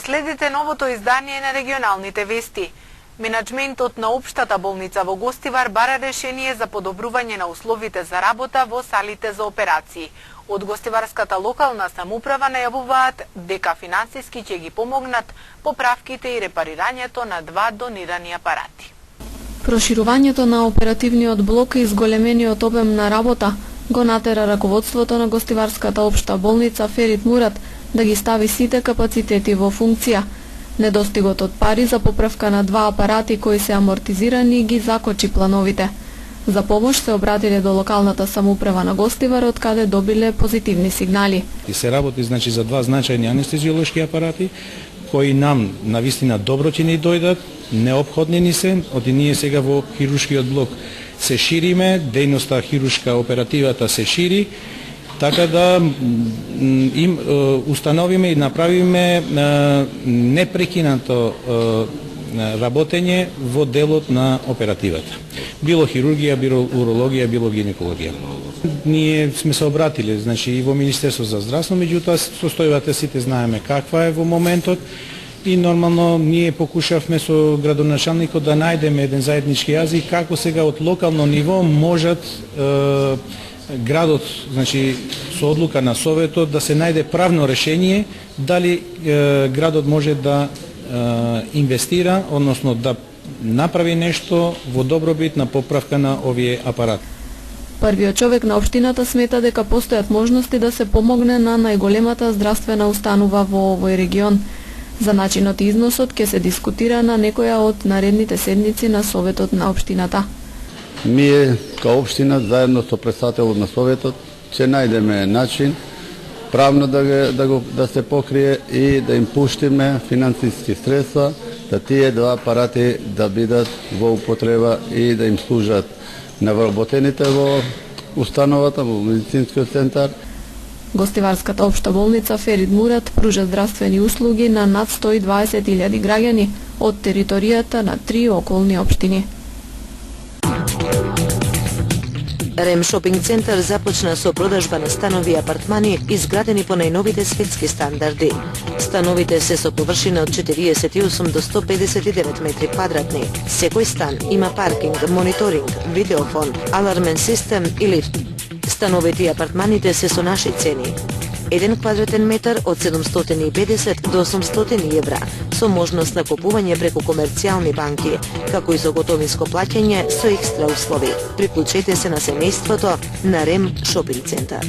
Следите новото издание на регионалните вести. Менаџментот на општата болница во Гостивар бара решение за подобрување на условите за работа во салите за операции. Од Гостиварската локална самоуправа најавуваат дека финансиски ќе ги помогнат поправките и репарирањето на 2 донирани апарати. Проширувањето на оперативниот блок и зголемениот обем на работа го натера раководството на Гостиварската општа болница Ферит Мурат да ги стави сите капацитети во функција. Недостигот од пари за поправка на 2 апарати кои се амортизирани ги закочи плановите. За помош се обратиле до локалната самоуправа на Гостивар, од каде добиле позитивни сигнали. И се работи за 2 значајни анестезиолошки апарати кои нам навистина добро ќе ни дојдат, неопходни ни се, оти ние сега во хируршкиот блок се шириме, дејноста хируршка оперативата се шири, така да им установиме и направиме непрекинато работење во делот на оперативата. Било хирургија, било урологија, било гинекологија. Ние сме се обратиле, и во Министерство за здравство, меѓутоа состојбата сите знаеме каква е во моментот и нормално ние покушавме со градоначалникот да најдеме еден заеднички јазик како сега од локално ниво можат градот, со одлука на Советот да се најде правно решение дали градот може да инвестира, односно да направи нешто во добробит на поправка на овие апарати. Првиот човек на општината смета дека постојат можности да се помогне на најголемата здравствена установа во овој регион. За начинот и износот ќе се дискутира на некоја од наредните седници на Советот на општината. Ние, као општина, заедно со председателот на Советот, ќе најдеме начин правно да се покрие и да им пуштиме финансиски средства, да тие 2 апарати да бидат во употреба и да им служат на вработените во установата, во медицинскиот центар. Гостиварската општа болница Ферит Мурат пружа здравствени услуги на над 120.000 граѓани од територијата на 3 околни општини. Рем шопинг центар започна со продажба на станови и апартмани изградени по најновите светски стандарди. Становите се со површина од 48 до 159 метри квадратни. Секој стан има паркинг, мониторинг, видеофон, алармен систем и лифт. Становите и апартманите се со наши цени. 1 квадратен метар од 750 до 800 евра, со можност на купување преку комерцијални банки, како и со готовинско плаќање со екстра услови. Приклучете се на семејството на Рем шопинг центар.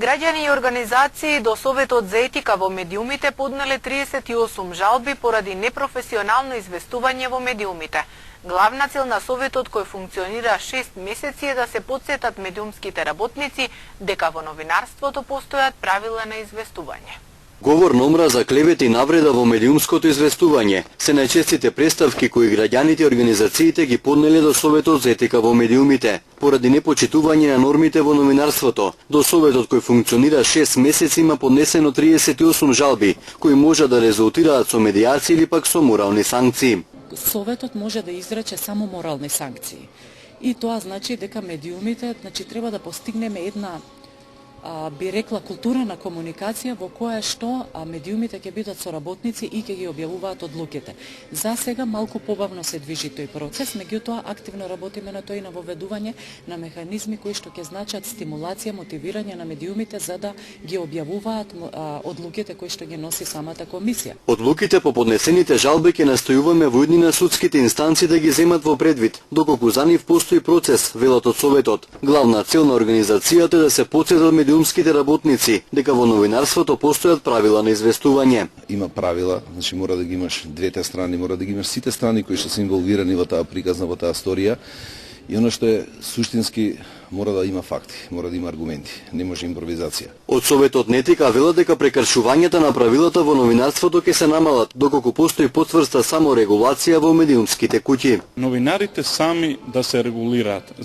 Граѓани и организации до Советот за етика во медиумите поднале 38 жалби поради непрофесионално известување во медиумите. Главна цел на Советот, кој функционира 6 месеци, е да се потсетат медиумските работници дека во новинарството постојат правила на известување. Говор на омраза, клевета и навреда во медиумското известување се најчестите представки кои граѓаните и организациите ги поднеле до Советот за етика во медиумите, поради непочитување на нормите во новинарството. До Советот, кој функционира 6 месеци, има поднесено 38 жалби, кои можат да резултираат со медијација или пак со морални санкции. Советот може да изрече само морални санкции. И тоа значи дека медиумите треба да постигнеме една би рекла култура на комуникација во која што медиумите ќе бидат соработници и ќе ги објавуваат одлуките. За сега малку побавно се движи тој процес, меѓутоа активно работиме на тој на воведување на механизми кои што ќе значат стимулација, мотивирање на медиумите за да ги објавуваат одлуките кои што ги носи самата комисија. Одлуките по поднесените жалби ќе настојуваме во идни на судските инстанции да ги земат во предвид, доколку за нив постои процес, велат од Советот. Главна цел на организацијата е да се потсетат медиумските работници дека во новинарството постојат правила на известување. Има правила, мора да ги имаш двете страни, мора да ги имаш сите страни кои што се инволвирани во таа приказна, во таа сторија. И оно што е суштински, мора да има факти, мора да има аргументи, не може импровизација. Од Советот на етика велат дека прекршувањата на правилата во новинарството ќе се намалат, доколку постои потврста саморегулација во медиумските куќи. Новинарите сами да се регулираат,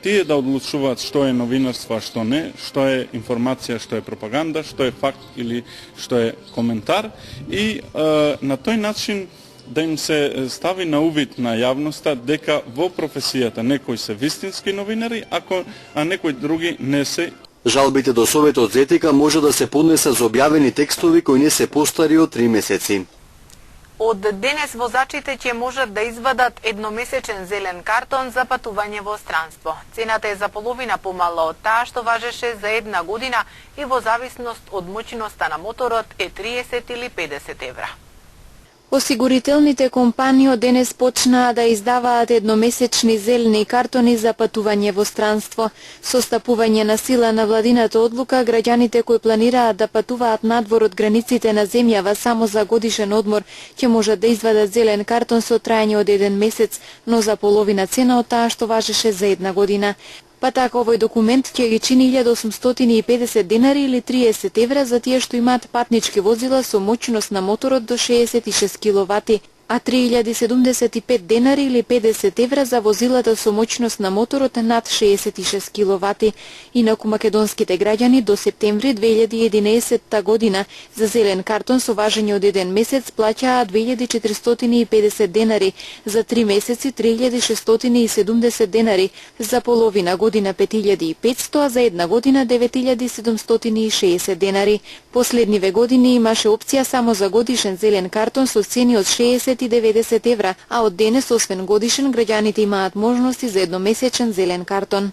тие да одлучуваат што е новинарство, а што не, што е информација, што е пропаганда, што е факт или што е коментар и на тој начин да им се стави на увид на јавноста дека во професијата некои се вистински новинари, а некои други не се. Жалбите до Советот за етика може да се поднесат за објавени текстови кои не се постари од 3 месеци. Од денес возачите ќе можат да извадат едномесечен зелен картон за патување во странство. Цената е за половина помала од таа што важеше за 1 година и во зависност од моќноста на моторот е 30 или 50 евра. Осигурителните компании од денес почнаа да издаваат едномесечни зелени картони за патување во странство. Со стапување на сила на владината одлука, граѓаните кои планираат да патуваат надвор од границите на земјава само за годишен одмор ќе можат да извадат зелен картон со трајање од 1 месец, но за половина цена од таа што важеше за 1 година. Па така овој документ ќе ги чини 1850 денари или 30 евра за тие што имаат патнички возила со моќност на моторот до 66 киловати, а 3075 денари или 50 евра за возилата со моќност на моторот над 66 киловати. Инаку македонските граѓани до септември 2011 година за зелен картон со важење од 1 месец плаќаа 2450 денари, за 3 месеци 3670 денари, за половина година 5500, а за 1 година 9760 денари. Последниве години имаше опција само за годишен зелен картон со цени од 60 и 90 евра, а од денес, освен годишен, граѓаните имаат можности за едномесечен зелен картон.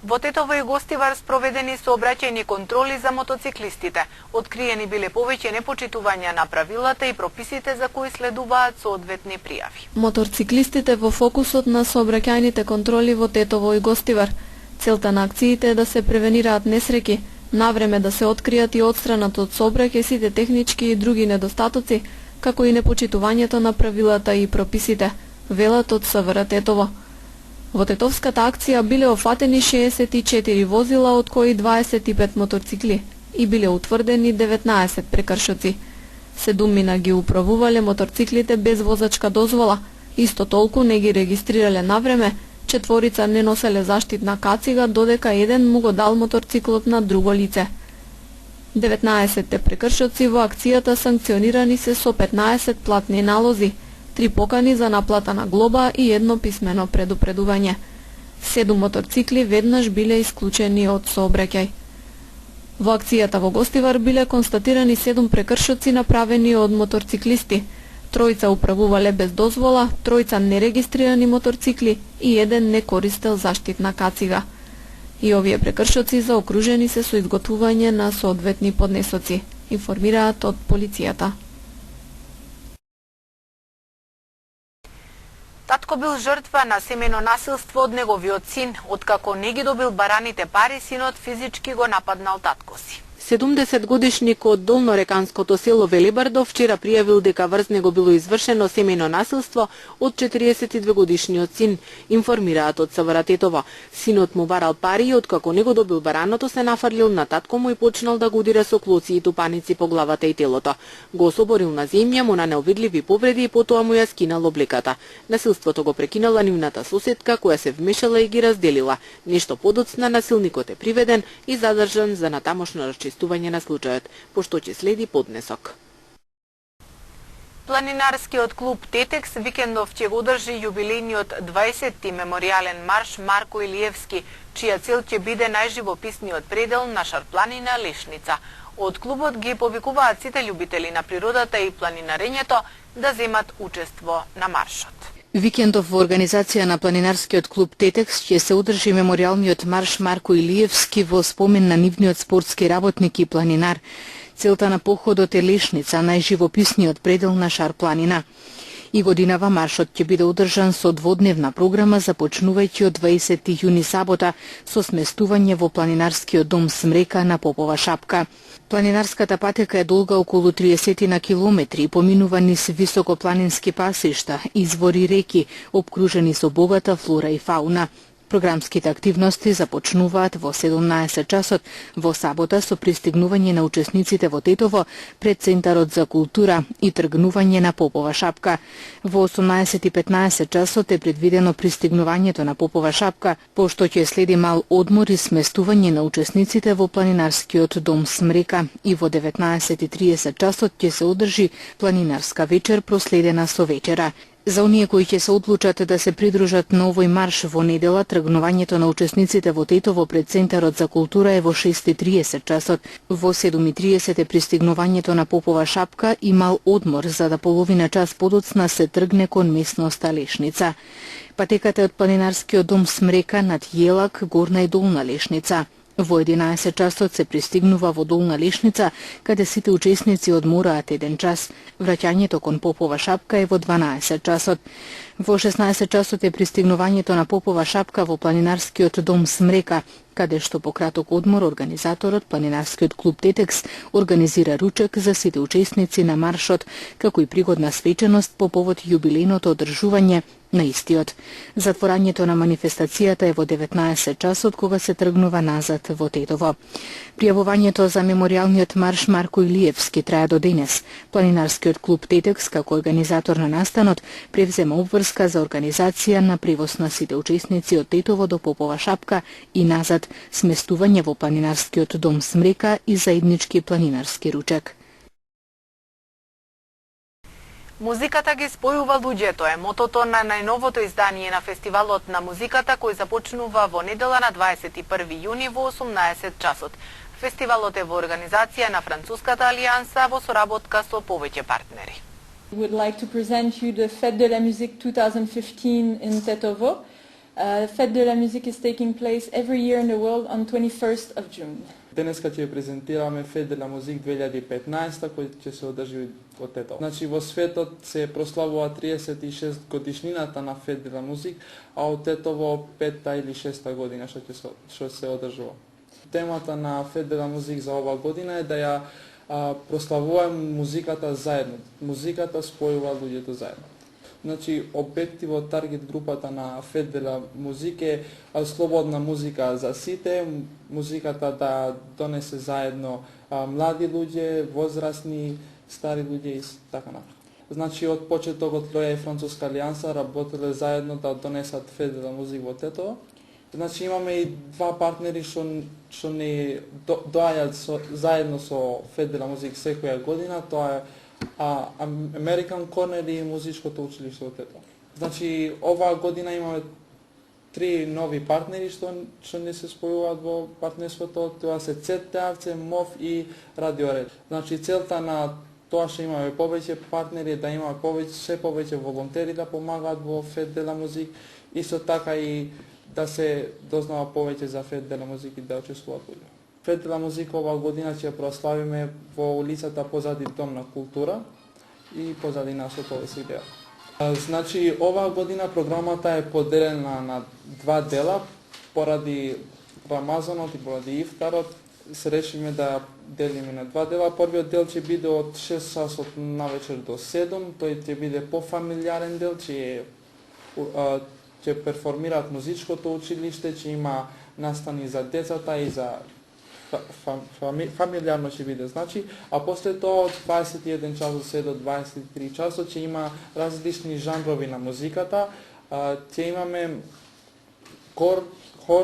Во Тетово и Гостивар спроведени сообраќајни контроли за мотоциклистите. Откриени биле повеќе непочитувања на правилата и прописите за кои следуваат соодветни пријави. Моторциклистите во фокусот на сообраќајните контроли во Тетово и Гостивар. Целта на акциите е да се превенираат несреќи, навреме да се откријат и отстранат од сообраќај сите технички и други недостатоци, како и непочитувањето на правилата и прописите, велат од СВР Тетово. Во тетовската акција биле офатени 64 возила, од кои 25 мотоцикли, и биле утврдени 19 прекршоци. 7 мина ги управувале моторциклите без возачка дозвола, исто толку не ги регистрирале навреме, 4 не носеле заштитна кацига, додека еден му го дал моторциклот на друго лице. 19 прекршоци во акцијата санкционирани се со 15 платни налози, 3 покани за наплата на глоба и 1 писмено предупредување. 7 мотоцикли веднаш биле исклучени од сообраќај. Во акцијата во Гостивар биле констатирани 7 прекршоци направени од моторциклисти, 3 управувале без дозвола, 3 нерегистрирани моторцикли и 1 не користел заштитна кацига. И овие прекршоци заокружени се со изготвување на соодветни поднесоци, информираат од полицијата. Татко бил жртва на семено насилство од неговиот син. Откако не ги добил бараните пари, синот физички го нападнал татко си. 70-годишник од долнореканското село Велибардо вчера пријавил дека врз него било извршено семејно насилство од 42-годишниот син, информираат од СВР Тетово. Синот му барал пари и откако не го добил бараното се нафрлил на татко му и почнал да го удира со клоци и тупаници по главата и телото. Го особорил на земја, му нанел видливи повреди и потоа му ја скинал облеката. Насилството го прекинала нивната соседка која се вмешала и ги разделила. Нешто подоцна насилникот е приведен и задржан за натамошно расчистување на случајот, пошто ќе следи поднесок. Планинарскиот клуб Тетекс викендов ќе го одржи јубилејниот 20-ти меморијален марш Марко Илиевски, чија цел ќе биде најживописниот предел на Шарпланина Лешница. Од клубот ги повикуваат сите љубители на природата и планинарењето да земат учество на маршот. Викендов во организација на планинарскиот клуб Тетекс ќе се одржи меморијалниот марш Марко Илиевски во спомен на нивниот спортски работник и планинар. Целта на походот е Лешница, најживописниот предел на Шарпланина. И годинава маршот ќе биде одржан со дводневна програма започнувајќи од 20 јуни сабота со сместување во планинарскиот дом Смрека на Попова шапка. Планинарската патека е долга околу 30 на километри, поминува низ високопланински пасишта, извори реки, обкружени со богата флора и фауна. Програмските активности започнуваат во 17 часот во сабота со пристигнување на учесниците во Тетово пред Центарот за култура и тргнување на Попова шапка. Во 18:15 часот е предвидено пристигнувањето на Попова шапка, пошто ќе следи мал одмор и сместување на учесниците во планинарскиот дом Смрека и во 19:30 часот ќе се одржи планинарска вечер проследена со вечера. За оние кои ќе се одлучат да се придружат на овој марш во недела, тргнувањето на учесниците во Тетово пред Центарот за култура е во 6:30 часот. Во 7:30 е пристигнувањето на Попова шапка и мал одмор, за да половина час подоцна се тргне кон местноста Лешница. Патеката е од планинарскиот дом Смрека над Јелак, Горна и Долна Лешница. Во 11 часот се пристигнува во Долна Лешница, каде сите учесници одмораат 1 час. Враќањето кон Попова шапка е во 12 часот. Во 16 часот е пристигнувањето на Попова шапка во планинарскиот дом Смрека, каде што по краток одмор организаторот, планинарскиот клуб Тетекс, организира ручек за сите учесници на маршот, како и пригодна свеченост по повод јубилејното одржување на истиот. Затворањето на манифестацијата е во 19 часот, кога се тргнува назад во Тетово. Пријавувањето за меморијалниот марш Марко Илиевски трае до денес. Планинарскиот клуб Тетекс, како организатор на настанот, превзема обврска за организација на превоз на сите учесници од Тетово до Попова шапка и назад, сместување во планинарскиот дом Смрека и заеднички планинарски ручек. Музиката ги спојува луѓето е мотото на најновото издание на Фестивалот на музиката, кој започнува во недела на 21 јуни во 18 часот. Фестивалот е во организација на Француската алијанса во соработка со повеќе партнери. We would like to present you the Fête de la Musique 2015 in Tetovo. Fête de la Musique is taking place every year in the world on 21st of June. Денеска ќе презентираме Fête de la Musique 2015 кој ќе се одржи во Тетово. Значи во светот се прославува 36 годишнината на Fête de la Musique, а од Тетово 5-та или 6-та година што се одржува. Темата на Fête de la Musique за ова година е да ја прославуваме музиката заедно. Музиката спојува луѓето заедно. Значи, објективот, таргет групата на Fête de la Musique е слободна музика за сите, музиката да донесе заедно млади луѓе, возрастни, стари луѓе и така напред. Значи, од почетокот Лоја и Француска алијанса работеле заедно да донесат Fête de la Musique во Тетово. Значи, имаме и два партнери што не доаѓаат заедно со Fête de la Musique секоја година, тоа е American Corner и музичкото училиште во Тетово. Значи, оваа година имаме 3 нови партнери што не се спојуваат во партнерството, тоа се ЦТАВЦ, МОВ и Радио Ред. Значи, целта на тоа што имаме повеќе партнери, да имаме се повеќе волонтери да помагаат во Fête de la Musique, исто така и да се дознава повеќе за Fête de la Musique и да учествуваат луѓе. Fête de la Musique оваа година ќе прославиме во улицата позади Дом на култура и позади нашото СИДЕА. Значи, оваа година програмата е поделена на два дела, поради Рамазанот и поради Ифтарот, се решиме да делиме на два дела. Првиот дел ќе биде од 6 часот навечер до 7, тој ќе биде пофамилиарен дел, ќе перформираат музичкото училиште, ќе има настани за децата и за фамилиарно ќе биде, значи, а после тоа од 21 часот се до 23 часот ќе има различни жанрови на музиката, ќе имаме хор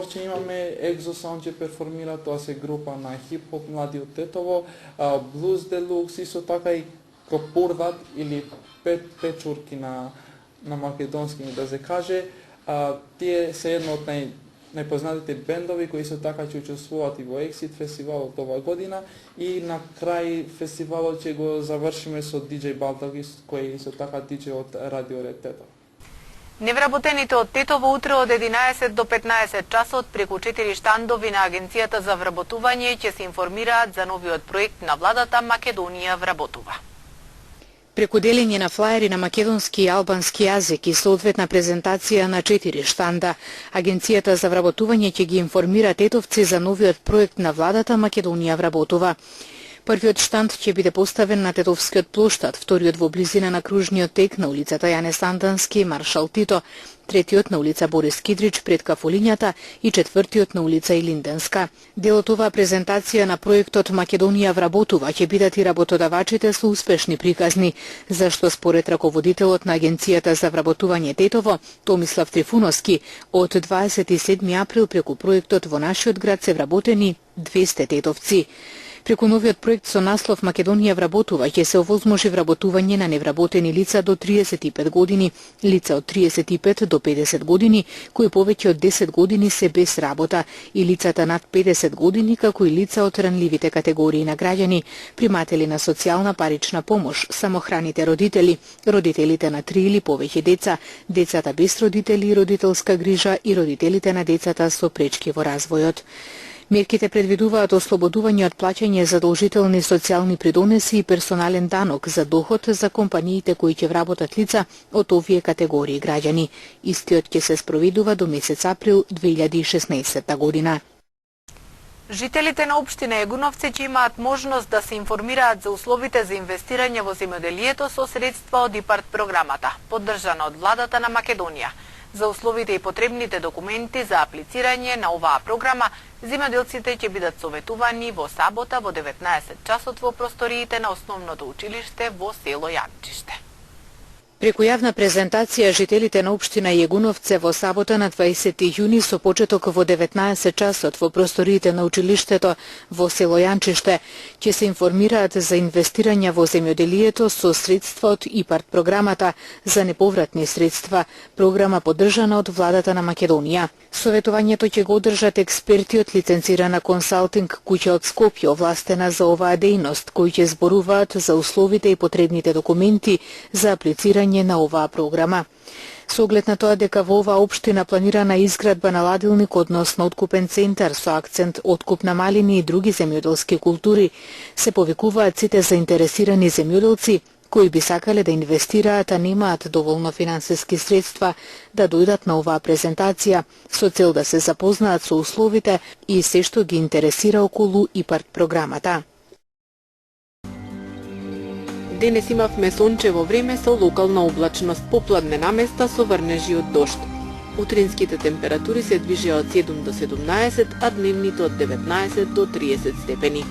ќе имаме, Exosound ќе перформира, тоа се група на хип-хоп млади од Тетово, Blues Deluxe, исто така и Копурдат или печурки на македонски да се каже, тие се едно од најпознатите бендови кои се така ќе учествуваат и во Exit фестивалот оваа година и на крај фестивалот ќе го завршиме со DJ Балтагис кој се така DJ од Радио Ред Тетово. Невработените од Тетово утре од 11 до 15 часот преку 4 штандови на Агенцијата за вработување ќе се информираат за новиот проект на владата Македонија вработува. Преку делење на флаери на македонски и албански јазик и соодветна презентација на 4 штанда, Агенцијата за вработување ќе ги информира тетовци за новиот проект на владата Македонија вработува. Првиот штанд ќе биде поставен на Тетовскиот плоштад, вториот во близина на кружниот тек на улицата Јане Сандански и Маршал Тито, третиот на улица Борис Кидрич пред кафолињата и четвртиот на улица Илинденска. Дел од оваа презентација на проектот Македонија вработува ќе бидат и работодавачите со успешни приказни, зашто според раководителот на Агенцијата за вработување Тетово, Томислав Трифуновски, од 27 април преку проектот во нашиот град се вработени 200 тетовци. Преку новиот проект со наслов Македонија вработува ќе се овозможи вработување на невработени лица до 35 години, лица од 35 до 50 години кои повеќе од 10 години се без работа и лицата над 50 години како и лица од ранливите категории на граѓани, приматели на социјална парична помош, самохраните родители, родителите на 3 или повеќе деца, децата без родители и родителска грижа и родителите на децата со пречки во развојот. Мерките предвидуваат ослободување од плаќање задолжителни социјални придонеси и персонален данок за доход за компаниите кои ќе вработат лица од овие категории граѓани. Истиот ќе се спроведува до месец април 2016 година. Жителите на општина Егуновци ќе имаат можност да се информираат за условите за инвестирање во земјоделието со средства од ИПАРТ програмата, поддржана од владата на Македонија. За условите и потребните документи за аплицирање на оваа програма, земјоделците ќе бидат советувани во сабота во 19 часот во просториите на основното училиште во село Јанчиште. Преку јавна презентација, жителите на општина Јегуновце во сабота на 20 јуни со почеток во 19 часот во просториите на училиштето во село Јанчиште ќе се информираат за инвестирање во земјоделието со средства од ИПАРТ програмата за неповратни средства, програма поддржана од владата на Македонија. Советувањето ќе го одржат експерти од лиценцирана консалтинг куќа од Скопје овластена за оваа дејност, кои ќе зборуваат за условите и потребните документи за аплицирање на оваа програма. Со оглед на тоа дека во оваа општина планирана изградба на ладилник, односно откупен центар со акцент откуп на малини и други земјоделски култури, се повикуваат сите заинтересирани земјоделци кои би сакале да инвестираат, а немаат доволно финансиски средства, да дојдат на оваа презентација со цел да се запознаат со условите и се што ги интересира околу ИПАРТ програмата. Денес имавме сончево време со локална облачност, попладне наместа со врнежи од дожд. Утринските температури се движеа од 7 до 17, а дневните од 19 до 30 степени.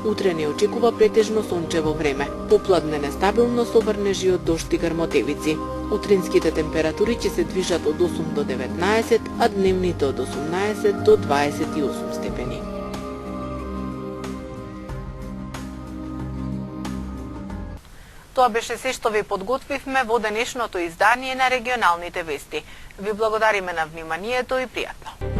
Утре не очекува претежно сончево време. Попладне нестабилно со врнежи од дожд и грмотевици. Утринските температури ќе се движат од 8 до 19, а дневните од 18 до 28 степени. Тоа беше се што ви подготвивме во денешното издание на регионалните вести. Ви благодариме на вниманието и пријатно.